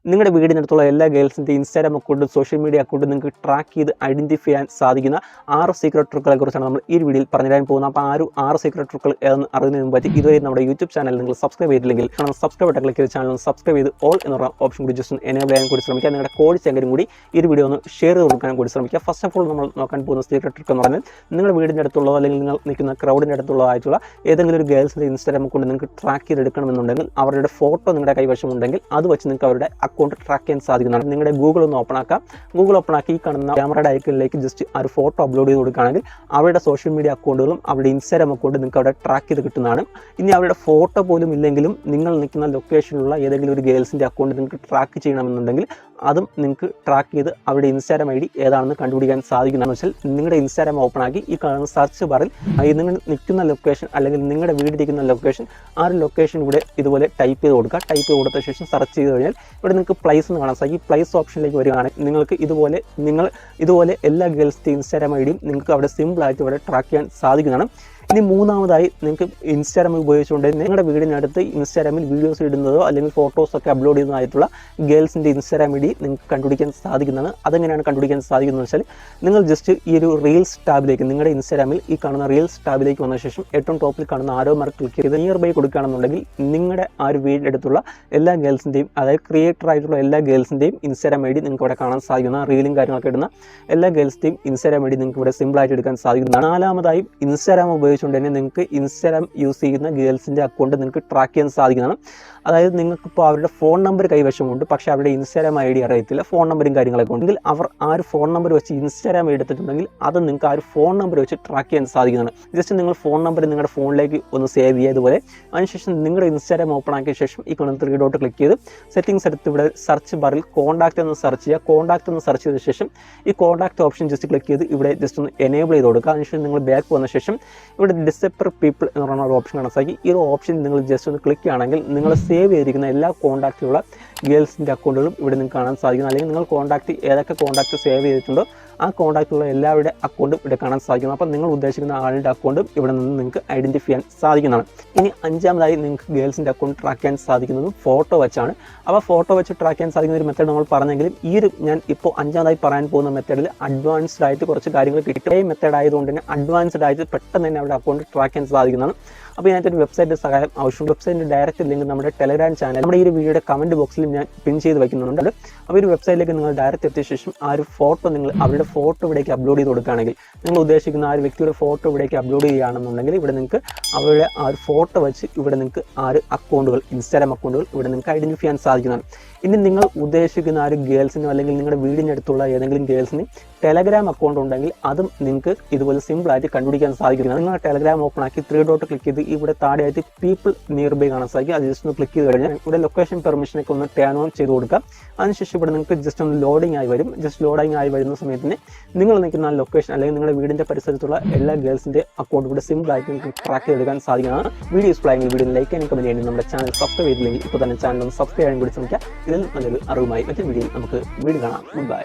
നിങ്ങളുടെ വീടിനടുത്തുള്ള എല്ലാ ഗേൾസിൻ്റെ ഇൻസ്റ്റാഗ്രാം അക്കൗണ്ടും സോഷ്യൽ മീഡിയ അക്കൗണ്ടും നിങ്ങൾക്ക് ട്രാക്ക് ചെയ്ത് ഐഡൻറ്റിഫൈ ചെയ്യാൻ സാധിക്കുന്ന 6 സീക്രട്ട് ട്രിക്കുകളെ കുറിച്ചാണ് നമ്മൾ ഈ വീഡിയോയിൽ പറഞ്ഞുതരാൻ പോകുന്നത്. അപ്പോൾ 6 സീക്രട്ട് ട്രിക്കുകൾ ഏതെന്ന് അറിയുന്നതിന് മുമ്പ് ഇതുവരെ നമ്മുടെ യൂട്യൂബ് ചാനൽ നിങ്ങൾ സബ്സ്ക്രൈബ് ചെയ്തില്ലെങ്കിൽ സബ്സ്ക്രൈബ് ബട്ടൺ ക്ലിക്ക് ചെയ്ത് ചാനൽ സബ്സ്ക്രൈബ് ചെയ്ത് ഓൾ എന്നുള്ള ഓപ്ഷൻ കൂടി ജസ്റ്റ് എനേബിൾ ചെയ്യാൻ കൂടി ശ്രമിക്കുക. നിങ്ങളുടെ കോഴ്സ് എങ്കിലും കൂടി ഈ വീഡിയോ ഒന്ന് ഷെയർ ചെയ്ത് കൊടുക്കാൻ കൂടി ശ്രമിക്കുക. ഫസ്റ്റ് ഓഫ് ഓൾ നമ്മൾ നോക്കാൻ പോകുന്ന സീക്രട്ട് ട്രിക്ക് എന്ന് പറഞ്ഞാൽ നിങ്ങളുടെ വീടിൻ്റെ അടുത്തുള്ളതോ അല്ലെങ്കിൽ നിങ്ങൾ നിൽക്കുന്ന ക്രൗഡിൻ്റെ അടുത്തുള്ളതായിട്ടുള്ള ഏതെങ്കിലും ഒരു ഗേൾസിൻ്റെ ഇൻസ്റ്റാഗ്രാം അക്കൗണ്ട് നിങ്ങൾക്ക് ട്രാക്ക് ചെയ്തെടുക്കണമെന്നുണ്ടെങ്കിൽ അവരുടെ ഫോട്ടോ നിങ്ങളുടെ കൈവശം ഉണ്ടെങ്കിൽ അത് വെച്ച് നിങ്ങൾക്ക് അവരുടെ അക്കൗണ്ട് ട്രാക്ക് ചെയ്യാൻ സാധിക്കുന്നതാണ്. നിങ്ങളുടെ ഗൂഗിൾ ഒന്ന് ഓപ്പൺ ആക്കാം. ഗൂഗിൾ ഓപ്പൺ ആക്കി ഈ കാണുന്ന ക്യാമറയുടെ ഐക്കണിലേക്ക് ജസ്റ്റ് ആ ഒരു ഫോട്ടോ അപ്ലോഡ് ചെയ്ത് കൊടുക്കുകയാണെങ്കിൽ അവരുടെ സോഷ്യൽ മീഡിയ അക്കൗണ്ടുകളും അവരുടെ ഇൻസ്റ്റാഗ്രാം അക്കൗണ്ട് നിങ്ങൾക്ക് അവിടെ ട്രാക്ക് ചെയ്ത് കിട്ടുന്നതാണ്. ഇനി അവരുടെ ഫോട്ടോ പോലും ഇല്ലെങ്കിലും നിങ്ങൾ നിൽക്കുന്ന ലൊക്കേഷനിലുള്ള ഏതെങ്കിലും ഒരു ഗേൾസിൻ്റെ അക്കൗണ്ട് നിങ്ങൾക്ക് ട്രാക്ക് ചെയ്യണമെന്നുണ്ടെങ്കിൽ അതും നിങ്ങൾക്ക് ട്രാക്ക് ചെയ്ത് അവരുടെ ഇൻസ്റ്റാഗ്രാം ID ഏതാണെന്ന് കണ്ടുപിടിക്കാൻ സാധിക്കുന്നതെന്ന് വെച്ചാൽ നിങ്ങളുടെ ഇൻസ്റ്റാഗ്രാം ഓപ്പൺ ആക്കി ഈ കാണുന്ന സെർച്ച് ബാറിൽ നിങ്ങൾ നിൽക്കുന്ന ലൊക്കേഷൻ അല്ലെങ്കിൽ നിങ്ങളുടെ വീടിരിക്കുന്ന ലൊക്കേഷൻ ആ ഒരു ലൊക്കേഷൻ കൂടെ ഇതുപോലെ ടൈപ്പ് ചെയ്ത് കൊടുക്കുക. ടൈപ്പ് ചെയ്ത് കൊടുത്ത ശേഷം സെർച്ച് ചെയ്ത് കഴിഞ്ഞാൽ ഇവിടെ നിങ്ങൾക്ക് പ്ലേസ് എന്ന് കാണാൻ സാധിക്കും. ഈ പ്ലേസ് ഓപ്ഷനിലേക്ക് വരികയാണെങ്കിൽ നിങ്ങൾക്ക് ഇതുപോലെ എല്ലാ ഗേൾസിൻ്റെ ഇൻസ്റ്റാഗ്രാം ID യും നിങ്ങൾക്ക് അവിടെ സിമ്പിളായിട്ട് ഇവിടെ ട്രാക്ക് ചെയ്യാൻ സാധിക്കുന്നതാണ്. ഇനി മൂന്നാമതായി നിങ്ങൾക്ക് ഇൻസ്റ്റാഗ്രാം ഉപയോഗിച്ചുകൊണ്ട് നിങ്ങളുടെ വീടിനടുത്ത് ഇൻസ്റ്റാഗ്രാമിൽ വീഡിയോസ് ഇടുന്നതോ അല്ലെങ്കിൽ ഫോട്ടോസൊക്കെ അപ്ലോഡ് ചെയ്യുന്നതായിട്ടുള്ള ഗേൾസിൻ്റെ ഇൻസ്റ്റാഗ്രാം ID നിങ്ങൾക്ക് കണ്ടുപിടിക്കാൻ സാധിക്കുന്നതാണ്. അതെങ്ങനെയാണ് കണ്ടുപിടിക്കാൻ സാധിക്കുന്നത് വെച്ചാൽ നിങ്ങൾ ജസ്റ്റ് ഈ ഒരു റീൽസ് ടാബിലേക്ക് നിങ്ങളുടെ ഇൻസ്റ്റാഗ്രാമിൽ ഈ കാണുന്ന റീൽസ് ടാബിലേക്ക് വന്ന ശേഷം ഏറ്റവും ടോപ്പിൽ കാണുന്ന ആരോ മാർക്ക് ക്ലിക്ക് ചെയ്ത് നിയർ ബൈ കൊടുക്കുകയാണെന്നുണ്ടെങ്കിൽ നിങ്ങളുടെ ആ ഒരു വീടിനടുത്തുള്ള എല്ലാ ഗേൾസിൻ്റെയും അതായത് ക്രിയേറ്റർ ആയിട്ടുള്ള എല്ലാ ഗേൾസിൻ്റെയും ഇൻസ്റ്റാഗ്രാം ID നിങ്ങൾക്ക് ഇവിടെ കാണാൻ സാധിക്കുന്ന റീലും കാര്യങ്ങളൊക്കെ ഇടുന്ന എല്ലാ ഗേൾസിൻ്റെയും ഇൻസ്റ്റാഗ്രാം ID നിങ്ങൾക്ക് ഇവിടെ സിമ്പിളായിട്ട് എടുക്കാൻ സാധിക്കുന്നതാണ്. നാലാമതായി ഇൻസ്റ്റാഗ്രാം ഉപയോഗിച്ചുകൊണ്ട് തന്നെ നിങ്ങൾക്ക് ഇൻസ്റ്റാഗ്രാം യൂസ് ചെയ്യുന്ന ഗേൾസിൻ്റെ അക്കൗണ്ട് നിങ്ങൾക്ക് ട്രാക്ക് ചെയ്യാൻ സാധിക്കുന്നതാണ്. അതായത് നിങ്ങൾക്കിപ്പോൾ അവരുടെ ഫോൺ നമ്പർ കൈവശമുണ്ട്, പക്ഷേ അവരുടെ ഇൻസ്റ്റാഗ്രാം ID അറിയത്തില്ല, ഫോൺ നമ്പറും കാര്യങ്ങളൊക്കെ ഉണ്ടെങ്കിൽ അവർ ആ ഒരു ഫോൺ നമ്പർ വെച്ച് ഇൻസ്റ്റാഗ്രാം എടുത്തിട്ടുണ്ടെങ്കിൽ അത് നിങ്ങൾക്ക് ആ ഒരു ഫോൺ നമ്പർ വെച്ച് ട്രാക്ക് ചെയ്യാൻ സാധിക്കുന്നതാണ്. ജസ്റ്റ് നിങ്ങൾ ഫോൺ നമ്പർ നിങ്ങളുടെ ഫോണിലേക്ക് ഒന്ന് സേവ് ചെയ്യുക. ഇതുപോലെ അതിനുശേഷം നിങ്ങളുടെ ഇൻസ്റ്റാഗ്രാം ഓപ്പൺ ആക്കിയ ശേഷം ഈ കാണുന്ന 3 ഡോട്ട് ക്ലിക്ക് ചെയ്ത് സെറ്റിംഗ്സ് എടുത്ത് ഇവിടെ സെർച്ച് ബാറിൽ കോൺടാക്റ്റ് എന്ന് സെർച്ച് ചെയ്യുക. കോൺടാക്റ്റ് എന്ന് സെർച്ച് ചെയ്ത ശേഷം ഈ കോൺടാക്റ്റ് ഓപ്ഷൻ ജസ്റ്റ് ക്ലിക്ക് ചെയ്ത് ഇവിടെ ജസ്റ്റ് ഒന്ന് എനേബിൾ ചെയ്ത് കൊടുക്കുക. അതിനുശേഷം നിങ്ങൾ ബാക്ക് വന്ന ശേഷം ഇവിടെ ഡിസപ്പർ പീപ്പിൾ എന്ന് പറയുന്ന ഒരു ഓപ്ഷൻ കാണാൻ സാധിക്കും. ഈ ഒരു ഓപ്ഷൻ നിങ്ങൾ ജസ്റ്റ് ഒന്ന് ക്ലിക്ക് ചെയ്യുകയാണെങ്കിൽ നിങ്ങൾ സേവ് ചെയ്തിരിക്കുന്ന എല്ലാ കോൺടാക്റ്റിലുള്ള ഗേൾസിൻ്റെ അക്കൗണ്ടുകളും ഇവിടെ നിങ്ങൾക്ക് കാണാൻ സാധിക്കുന്നു. അല്ലെങ്കിൽ നിങ്ങൾ ഏതൊക്കെ കോൺടാക്റ്റ് സേവ് ചെയ്തിട്ടുണ്ടോ ആ കോൺടാക്റ്റുള്ള എല്ലാവരുടെ അക്കൗണ്ടും ഇവിടെ കാണാൻ സാധിക്കുന്നു. അപ്പോൾ നിങ്ങൾ ഉദ്ദേശിക്കുന്ന ആളുടെ അക്കൗണ്ടും ഇവിടെ നിന്ന് നിങ്ങൾക്ക് ഐഡൻറ്റിഫൈ ചെയ്യാൻ സാധിക്കുന്നതാണ്. ഇനി അഞ്ചാമതായി നിങ്ങൾക്ക് ഗേൾസിൻ്റെ അക്കൗണ്ട് ട്രാക്ക് ചെയ്യാൻ സാധിക്കുന്നതും ഫോട്ടോ വെച്ചാണ്. അപ്പോൾ ഫോട്ടോ വെച്ച് ട്രാക്ക് ചെയ്യാൻ സാധിക്കുന്ന ഒരു മെത്തേഡ് നമ്മൾ പറഞ്ഞെങ്കിലും ഞാൻ ഇപ്പോൾ അഞ്ചാമതായി പറയാൻ പോകുന്ന മെത്തേഡിൽ അഡ്വാൻസ്ഡ് ആയിട്ട് കുറച്ച് കാര്യങ്ങൾ കിട്ടിയ മെത്തേഡ് ആയതുകൊണ്ട് തന്നെ അഡ്വാൻസ്ഡ് ആയിട്ട് പെട്ടെന്ന് തന്നെ അവരുടെ അക്കൗണ്ട് ട്രാക്ക് ചെയ്യാൻ സാധിക്കുന്നതാണ്. അപ്പോൾ ഇതിനകത്തൊരു വെബ്സൈറ്റ് സഹായം ആവശ്യമുണ്ട്. വെബ്സൈറ്റിൻ്റെ ഡയറക്റ്റ് ലിങ്ക് നമ്മുടെ ടെലഗ്രാം ചാനൽ നമ്മുടെ ഈ ഒരു വീഡിയോയുടെ കമൻറ്റ് ബോക്സിൽ ഞാൻ പിൻ ചെയ്ത് വയ്ക്കുന്നുണ്ട്. അപ്പോൾ ഈ ഒരു വെബ്സൈറ്റിലേക്ക് നിങ്ങൾ ഡയറക്റ്റ് എത്തിയ ശേഷം ആ ഒരു ഫോട്ടോ നിങ്ങൾ അവരുടെ ഫോട്ടോ ഇവിടേക്ക് അപ്ലോഡ് ചെയ്ത് കൊടുക്കുകയാണെങ്കിൽ നിങ്ങൾ ഉദ്ദേശിക്കുന്ന ആ ഒരു വ്യക്തിയുടെ ഫോട്ടോ ഇവിടേക്ക് അപ്ലോഡ് ചെയ്യുകയാണെന്നുണ്ടെങ്കിൽ ഇവിടെ നിങ്ങൾക്ക് അവരുടെ ആ ഒരു ഫോട്ടോ വെച്ച് ഇവിടെ നിങ്ങൾക്ക് ആ ഒരു അക്കൗണ്ടുകൾ ഇൻസ്റ്റാഗ്രാം അക്കൗണ്ടുകൾ ഇവിടെ നിങ്ങൾക്ക് ഐഡൻറ്റിഫൈ ചെയ്യാൻ സാധിക്കുന്നതാണ്. ഇനി നിങ്ങൾ ഉദ്ദേശിക്കുന്ന ആ ഒരു ഗേൾസിനോ അല്ലെങ്കിൽ നിങ്ങളുടെ വീടിനടുത്തുള്ള ഏതെങ്കിലും ഗേൾസിന് ടെലഗ്രാം അക്കൗണ്ട് ഉണ്ടെങ്കിൽ അതും നിങ്ങൾക്ക് ഇതുപോലെ സിമ്പിളായിട്ട് കണ്ടുപിടിക്കാൻ സാധിക്കുന്നതാണ്. നിങ്ങൾ ടെലഗ്രാം ഓപ്പൺ ആക്കി 3 ഡോട്ട് ക്ലിക്ക് ചെയ്ത് ഇവിടെ താഴെയായിട്ട് പീപ്പിൾ നിയർ ബൈ കാണാൻ സാധിക്കും. അത് ജസ്റ്റ് ഒന്ന് ക്ലിക്ക് ചെയ്ത് കഴിഞ്ഞാൽ ഇവിടെ ലൊക്കേഷൻ പെർമിഷനൊക്കെ ഒന്ന് ടേൺ ഓൺ ചെയ്ത് കൊടുക്കുക. അതിനുശേഷം ഇവിടെ നിങ്ങൾക്ക് ജസ്റ്റ് ഒന്ന് ലോഡിംഗ് ആയി വരും. ജസ്റ്റ് ലോഡിംഗ് ആയി വരുന്ന സമയത്തിന് നിങ്ങൾ നിൽക്കുന്ന ലൊക്കേഷൻ അല്ലെങ്കിൽ നിങ്ങളുടെ വീടിൻ്റെ പരിസരത്തുള്ള എല്ലാ ഗേൾസിൻ്റെ അക്കൗണ്ട് ഇവിടെ സിമ്പിളായിട്ട് നിങ്ങൾക്ക് ട്രാക്ക് ചെയ്തെടുക്കാൻ സാധിക്കുന്നതാണ്. വീഡിയോ ഇഷ്ടമായെങ്കിൽ വീഡിയോ ലൈക്ക് ചെയ്യാനും കമൻറ്റ് ചെയ്യാനും നമ്മുടെ ചാനൽ സബ്സ്ക്രൈബ് ചെയ്തില്ലെങ്കിൽ ഇപ്പോൾ തന്നെ ചാനൽ ഒന്ന് സബ്സ്ക്രൈബ് ചെയ്യാൻ കൂടി ശ്രമിക്കുക. ഇതിൽ നല്ലൊരു അറിവുമായി മറ്റൊരു വീഡിയോയിൽ നമുക്ക് വീണ്ടും കാണാം. ബൈ.